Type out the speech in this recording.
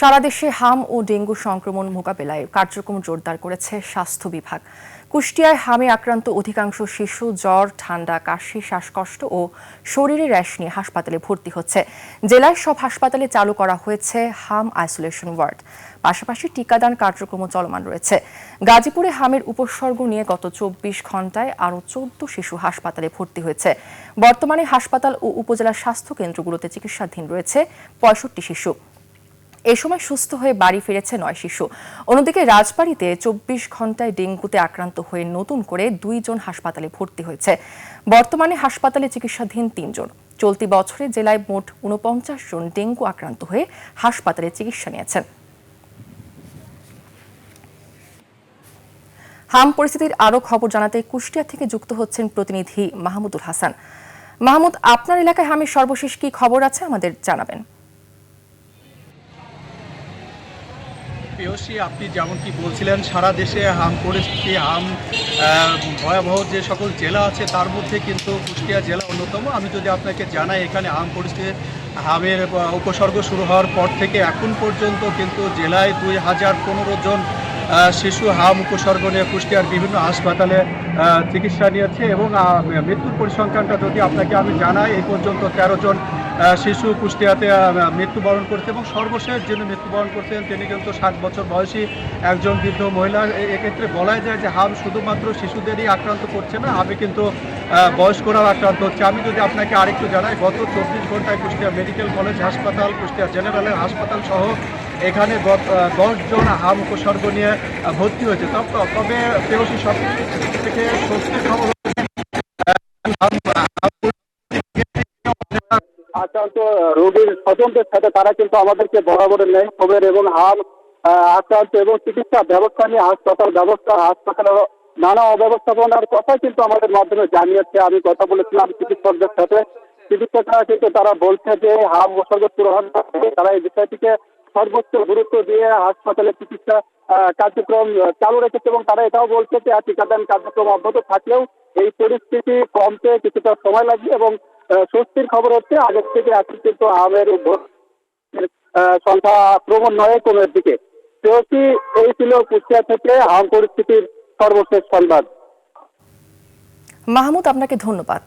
সারা দেশে হাম ও ডেঙ্গু সংক্রমণ মোকাবেলায় কার্যক্রম জোরদার করেছে স্বাস্থ্য বিভাগ। কুষ্টিয়ায় হামে আক্রান্ত অধিকাংশ শিশু জ্বর, ঠান্ডা, কাশি, শ্বাসকষ্ট ও শরীরে র্যাশ নিয়ে হাসপাতালে ভর্তি হচ্ছে। জেলায় সব হাসপাতালে চালু করা হয়েছে হাম আইসোলেশন ওয়ার্ড। পাশাপাশি টিকাদান কার্যক্রমও চলমান রয়েছে। গাজীপুরে হামের উপসর্গ নিয়ে গত ২৪ ঘণ্টায় আরও ১৪ শিশু হাসপাতালে ভর্তি হয়েছে। বর্তমানে হাসপাতাল ও উপজেলা স্বাস্থ্য কেন্দ্রগুলোতে চিকিৎসাধীন রয়েছে ৬৫ শিশু। এ সময় সুস্থ হয়ে বাড়ি ফিরেছে ৯ শিশু। অন্যদিকে রাজবাড়ীতে ২৪ ঘণ্টায় ডেঙ্গুতে আক্রান্ত হয়ে নতুন করে ২ জন হাসপাতালে ভর্তি হয়েছে। বর্তমানে হাসপাতালে চিকিৎসাধীন ৩ জন। চলতি বছরে জেলায় মোট ৪৯ জন ডেঙ্গু আক্রান্ত হয়ে হাসপাতালে চিকিৎসা নিয়েছেন। হাম পরিস্থিতির আরও খবর জানাতে কুষ্টিয়া থেকে যুক্ত হচ্ছেন প্রতিনিধি মাহমুদুল হাসান। মাহমুদ, আপনার এলাকায় হামের সর্বশেষ কি খবর আছে আমাদের জানাবেন। পেয়সী, আপনি যেমনটি বলছিলেন, সারা দেশে হাম পরিস্থিতি, হাম ভয়াবহ যে সকল জেলা আছে তার মধ্যে কিন্তু কুষ্টিয়া জেলা অন্যতম। আমি যদি আপনাকে জানাই, এখানে হাম পরিস্থিতি, হামের উপসর্গ শুরু হওয়ার পর থেকে এখন পর্যন্ত কিন্তু জেলায় ২০১৫ জন শিশু হাম উপসর্গ নিয়ে কুষ্টিয়ার বিভিন্ন হাসপাতালে চিকিৎসা নিয়েছে এবং মৃত্যুর পরিসংখ্যানটা যদি আপনাকে আমি জানাই, এই পর্যন্ত ১৩ জন শিশু কুষ্টিয়াতে মৃত্যুবরণ করেছে এবং সর্বশেষ যিনি মৃত্যুবরণ করছেন তিনি কিন্তু ৬০ বছর বয়সী একজন বৃদ্ধ মহিলা। এক্ষেত্রে বলা যায় যে হাম শুধুমাত্র শিশুদেরই আক্রান্ত করছে না, হামে কিন্তু বয়স্করাও আক্রান্ত হচ্ছে। আমি যদি আপনাকে আরেকটু জানাই, গত ২৪ ঘন্টায় কুষ্টিয়া মেডিকেল কলেজ হাসপাতাল, কুষ্টিয়া জেনারেলের হাসপাতাল সহ এখানে ১০ জন হাম উপসর্গ নিয়ে ভর্তি হয়েছে। তবে পেয়সী সব থেকে স্বস্তির খবর আক্রান্ত রোগীর স্বজনদের সাথে তারা কিন্তু আমাদেরকে বরাবরের ন্যায় খবর এবং হাম আক্রান্ত এবং চিকিৎসা ব্যবস্থা নিয়ে হাসপাতালের নানা অব্যবস্থাপনার কথা কিন্তু আমাদের মাধ্যমে জানিয়েছে। আমি কথা বলেছিলাম চিকিৎসকদের সাথে, চিকিৎসকরা কিন্তু তারা বলছে যে হাম উপসর্গ শুরু হওয়ার তারা এই বিষয়টিকে সর্বোচ্চ গুরুত্ব দিয়ে হাসপাতালে চিকিৎসা কার্যক্রম চালু রেখেছে এবং তারা এটাও বলছে যে টিকাদান কার্যক্রম অব্যাহত থাকলেও এই পরিস্থিতি কমতে কিছুটা সময় লাগবে এবং স্বস্তির খবর হচ্ছে আগের থেকে এখন কিন্তু হামের সংখ্যা ক্রমান্বয়ে কমের দিকে। এই ছিল কুষ্টিয়া থেকে হাম পরিস্থিতির সর্বশেষ সংবাদ। মাহমুদ, আপনাকে ধন্যবাদ।